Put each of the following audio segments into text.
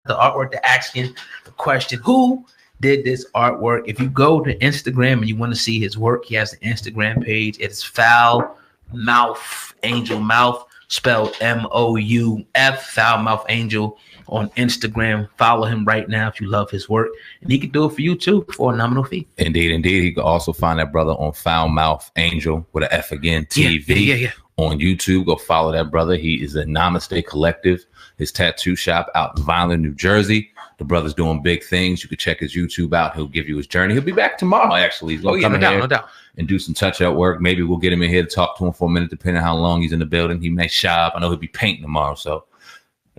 the artwork, they're asking the question, who did this artwork? If you go to Instagram and you want to see his work, he has an Instagram page. It's Foul Mouth Angel, mouth spelled M-O-U-F, Foul Mouth Angel on Instagram. Follow him right now if you love his work, and he can do it for you too for a nominal fee. Indeed. He can also find that brother on Foul Mouth Angel with an F again, TV. On YouTube. Go follow that brother. He is a Namaste Collective, his tattoo shop out in Vineland, New Jersey. The brother's doing big things. You can check his YouTube out. He'll give you his journey. He'll be back tomorrow, actually. He's going to come in here no doubt. And do some touch-up work. Maybe we'll get him in here to talk to him for a minute, depending on how long he's in the building. He may shop. I know he'll be painting tomorrow, so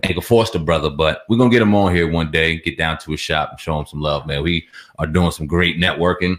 ain't gonna force the brother, but we're gonna get him on here one day, get down to his shop and show him some love, man. We are doing some great networking.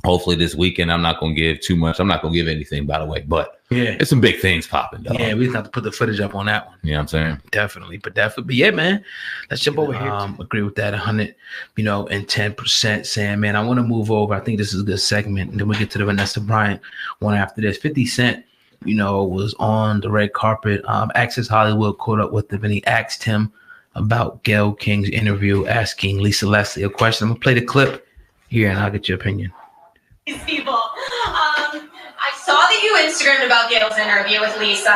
Hopefully this weekend. I'm not gonna give too much. I'm not gonna give anything, by the way, but it's some big things popping, dog. Yeah, we just have to put the footage up on that one. You know what I'm saying? Definitely. But yeah, man. Let's jump over here. Agree with that 100, and 10%, Sam, man. I want to move over. I think this is a good segment. And then we get to the Vanessa Bryant one after this. 50 Cent, was on the red carpet. Access Hollywood caught up with him, and he asked him about Gayle King's interview, asking Lisa Leslie a question. I'm gonna play the clip here, and I'll get your opinion. These people. I saw that you Instagrammed about Gayle's interview with Lisa.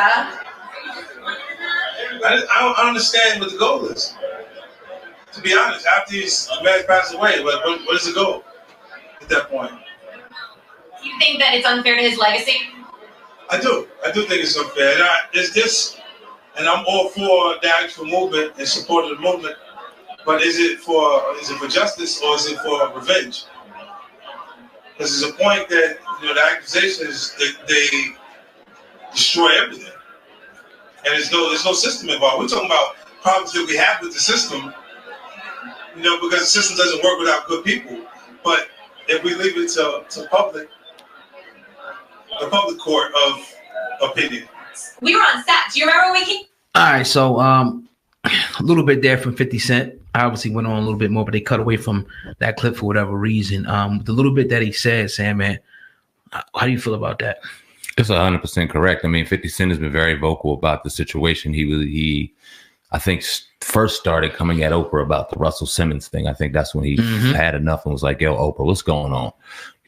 I don't understand what the goal is. To be honest, after his man passed away, what is the goal at that point? Do you think that it's unfair to his legacy? I do think it's unfair. And I'm all for the actual movement and support of the movement. But is it for justice or is it for revenge? Because there's a point that the accusation is they destroy everything, and there's no system involved. We're talking about problems that we have with the system, because the system doesn't work without good people. But if we leave it to the public court of opinion. We were on set. Do you remember when we came? All right, so a little bit there from 50 Cent. I obviously went on a little bit more, but they cut away from that clip for whatever reason. The little bit that he said, Sam, man, how do you feel about that? It's 100% correct. I mean, 50 Cent has been very vocal about the situation. He I think, first started coming at Oprah about the Russell Simmons thing. I think that's when he had enough and was like, yo, Oprah, what's going on?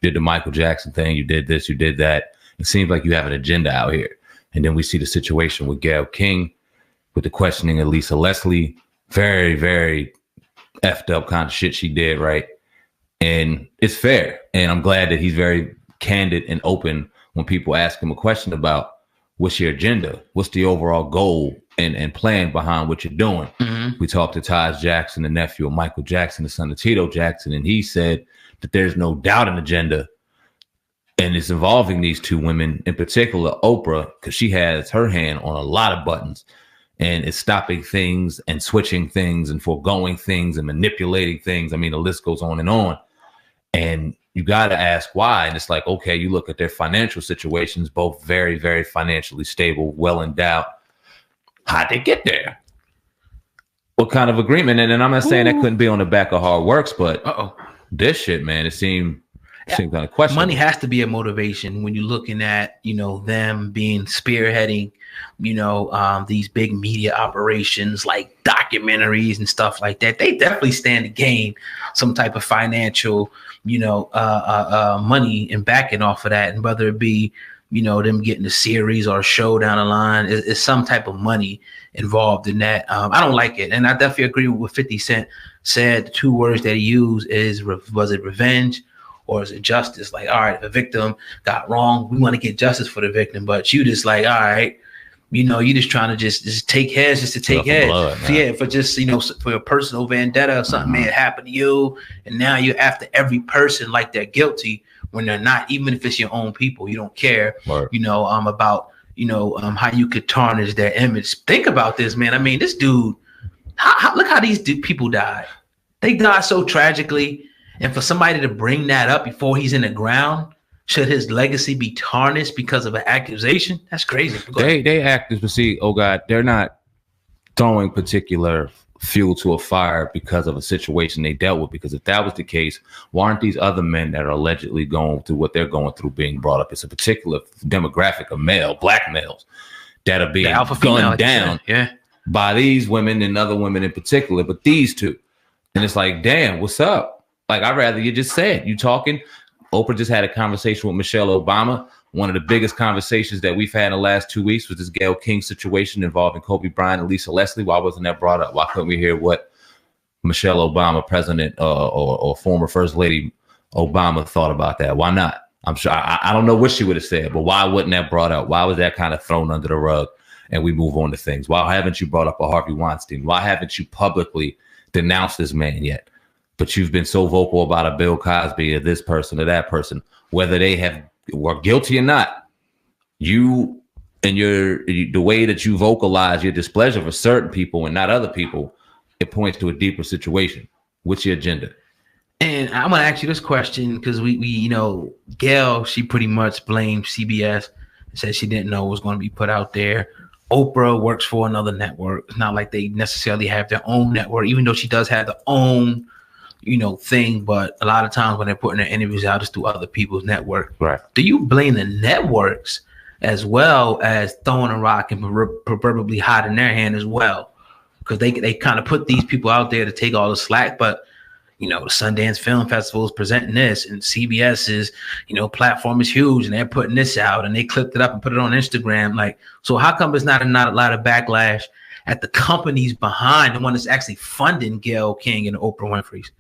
You did the Michael Jackson thing. You did this, you did that. It seems like you have an agenda out here. And then we see the situation with Gayle King, with the questioning of Lisa Leslie. Very, very effed up kind of shit she did, right? And it's fair. And I'm glad that he's very candid and open when people ask him a question about what's your agenda? What's the overall goal and plan behind what you're doing? We talked to Taj Jackson, the nephew of Michael Jackson, the son of Tito Jackson, and he said that there's no doubt an agenda. And it's involving these two women, in particular Oprah, because she has her hand on a lot of buttons. And it's stopping things and switching things and foregoing things and manipulating things. I mean, the list goes on. And you got to ask why. And it's like, okay, you look at their financial situations, both very, very financially stable, well endowed. How'd they get there? What kind of agreement? And I'm not saying that couldn't be on the back of Hard Works, but this shit, man, it seemed kind of questionable. Money has to be a motivation when you're looking at, them being spearheading, these big media operations like documentaries and stuff like that. They definitely stand to gain some type of financial, money and backing off of that. And whether it be, them getting a series or a show down the line, is some type of money involved in that. I don't like it. And I definitely agree with what 50 Cent said. The two words that he used was it revenge or is it justice? Like, all right, if a victim got wrong, we want to get justice for the victim. But you just like, all right, you just trying to just take heads just to take heads. Blood, for just, for a personal vendetta or something may have happened to you. And now you're after every person like they're guilty when they're not, even if it's your own people. You don't care, about, how you could tarnish their image. Think about this, man. I mean, this dude, look how these people died. They died so tragically. And for somebody to bring that up before he's in the ground, should his legacy be tarnished because of an accusation? That's crazy. They actors, but see, oh God, they're not throwing particular fuel to a fire because of a situation they dealt with. Because if that was the case, why aren't these other men that are allegedly going through what they're going through being brought up? It's a particular demographic of black males that are being gunned down. Yeah. by these women and other women in particular, but these two. And it's like, damn, what's up? Like, I'd rather you just say it. You talking. Oprah just had a conversation with Michelle Obama. One of the biggest conversations that we've had in the last 2 weeks was this Gayle King situation involving Kobe Bryant and Lisa Leslie. Why wasn't that brought up? Why couldn't we hear what Michelle Obama, President or former First Lady Obama thought about that? Why not? I'm sure I don't know what she would have said, but why wasn't that brought up? Why was that kind of thrown under the rug and we move on to things? Why haven't you brought up a Harvey Weinstein? Why haven't you publicly denounced this man yet? But you've been so vocal about a Bill Cosby or this person or that person, whether they were guilty or not. You and the way that you vocalize your displeasure for certain people and not other people, it points to a deeper situation. What's your agenda? And I'm gonna ask you this question because we Gayle, she pretty much blamed CBS and said she didn't know it was going to be put out there. Oprah works for another network. It's not like they necessarily have their own network, even though she does have their own thing, but a lot of times when they're putting their interviews out, it's through other people's network. Right. Do you blame the networks as well as throwing a rock and proverbially hiding their hand as well? Because they kind of put these people out there to take all the slack, but the Sundance Film Festival is presenting this, and CBS's platform is huge, and they're putting this out, and they clipped it up and put it on Instagram. Like, so how come there's not a lot of backlash at the companies behind the one that's actually funding Gayle King and Oprah Winfrey's?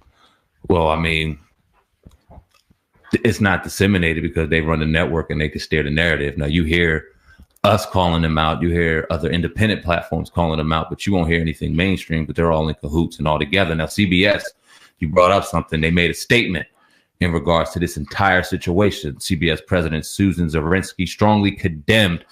Well, I mean, it's not disseminated because they run the network and they can steer the narrative. Now, you hear us calling them out. You hear other independent platforms calling them out, but you won't hear anything mainstream, but they're all in cahoots and all together. Now, CBS, you brought up something. They made a statement in regards to this entire situation. CBS President Susan Zirinsky strongly condemned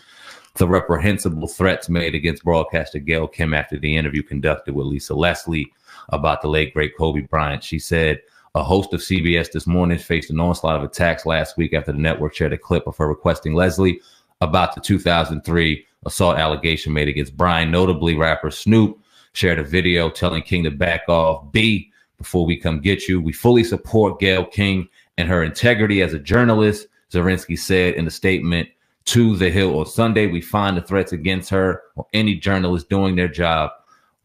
the reprehensible threats made against broadcaster Gayle King after the interview conducted with Lisa Leslie about the late, great Kobe Bryant. She said a host of CBS This Morning faced an onslaught of attacks last week after the network shared a clip of her requesting Leslie about the 2003 assault allegation made against Bryant. Notably, rapper Snoop shared a video telling King to back off. Before we come get you. We fully support Gayle King and her integrity as a journalist, Zirinsky said in a statement to The Hill on Sunday. We find the threats against her or any journalist doing their job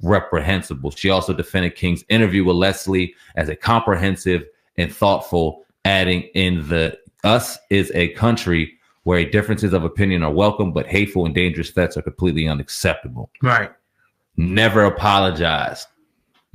reprehensible. She also defended King's interview with Leslie as a comprehensive and thoughtful, adding in the us is a country where differences of opinion are welcome, but hateful and dangerous threats are completely unacceptable. Right. Never apologized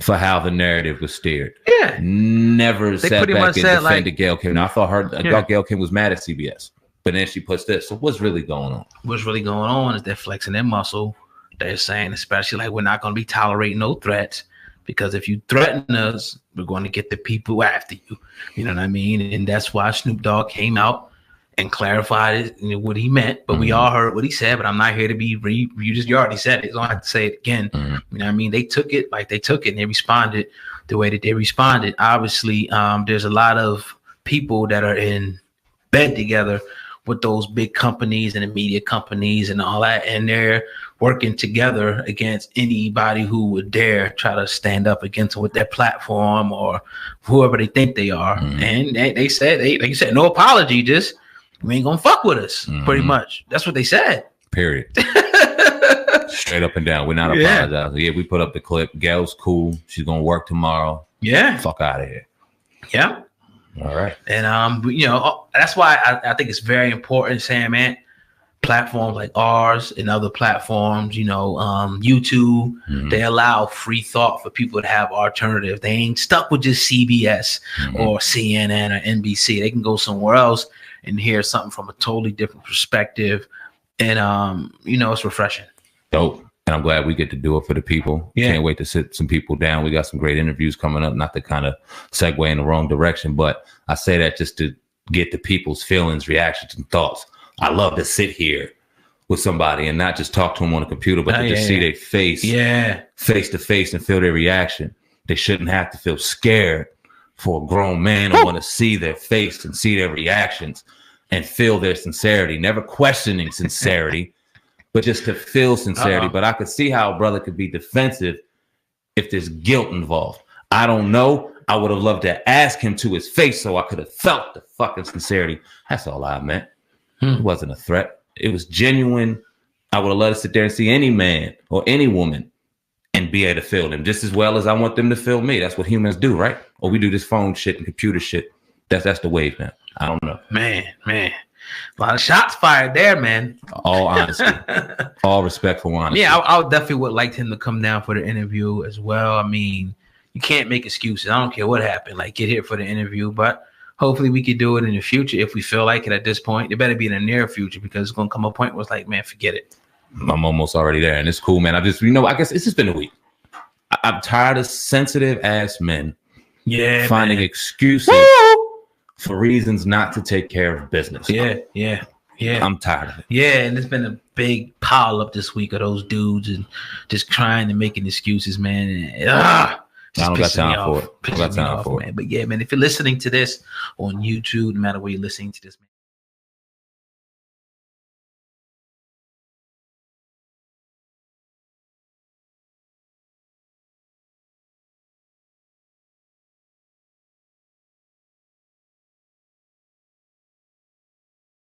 for how the narrative was steered. Yeah. Never sat back and defended Gayle King. Now, I thought Gayle King was mad at CBS, but then she puts this. So what's really going on? What's really going on is they're flexing their muscle. They're saying, especially like, we're not going to be tolerating no threats, because if you threaten us, we're going to get the people after you. You know what I mean? And that's why Snoop Dogg came out and clarified it, what he meant. But we all heard what he said, but I'm not here to be you already said it. So I don't have to say it again. You know what I mean? They took it and they responded the way that they responded. Obviously, there's a lot of people that are in bed together with those big companies and the media companies and all that, and they're working together against anybody who would dare try to stand up against them with their platform or whoever they think they are. And they said, no apology, just you ain't gonna fuck with us. Pretty much, that's what they said. Period. Straight up and down. We're not apologizing. Yeah, we put up the clip. Gayle's cool. She's gonna work tomorrow. Yeah, fuck out of here. Yeah. All right. And that's why I think it's very important, SamAnt, platforms like ours and other platforms, YouTube, they allow free thought for people to have alternatives. They ain't stuck with just CBS or CNN or NBC. They can go somewhere else and hear something from a totally different perspective. And it's refreshing. Dope. And I'm glad we get to do it for the people. Yeah. Can't wait to sit some people down. We got some great interviews coming up, not to kind of segue in the wrong direction, but I say that just to get the people's feelings, reactions, and thoughts. I love to sit here with somebody and not just talk to them on a computer, but to just see their face, face to face, and feel their reaction. They shouldn't have to feel scared for a grown man to want to see their face and see their reactions and feel their sincerity, never questioning sincerity. But just to feel sincerity. But I could see how a brother could be defensive if there's guilt involved. I don't know. I would have loved to ask him to his face so I could have felt the fucking sincerity. That's all I meant. It wasn't a threat. It was genuine. I would have loved to sit there and see any man or any woman and be able to feel them just as well as I want them to feel me. That's what humans do, right? Or we do this phone shit and computer shit. That's the wave, man. I don't know. Man. A lot of shots fired there, man. All honesty. All respectful honesty. Yeah, I definitely would like him to come down for the interview as well. I mean, you can't make excuses. I don't care what happened. Like, get here for the interview. But hopefully we could do it in the future if we feel like it at this point. It better be in the near future because it's going to come a point where it's like, man, forget it. I'm almost already there. And it's cool, man. I guess it's just been a week. I'm tired of sensitive ass men finding excuses for reasons not to take care of business. Yeah. I'm tired of it. Yeah, and there's been a big pile up this week of those dudes and just trying to make excuses, man. And, I don't got time for it. Man. But yeah, man, if you're listening to this on YouTube, no matter where you're listening to this, man.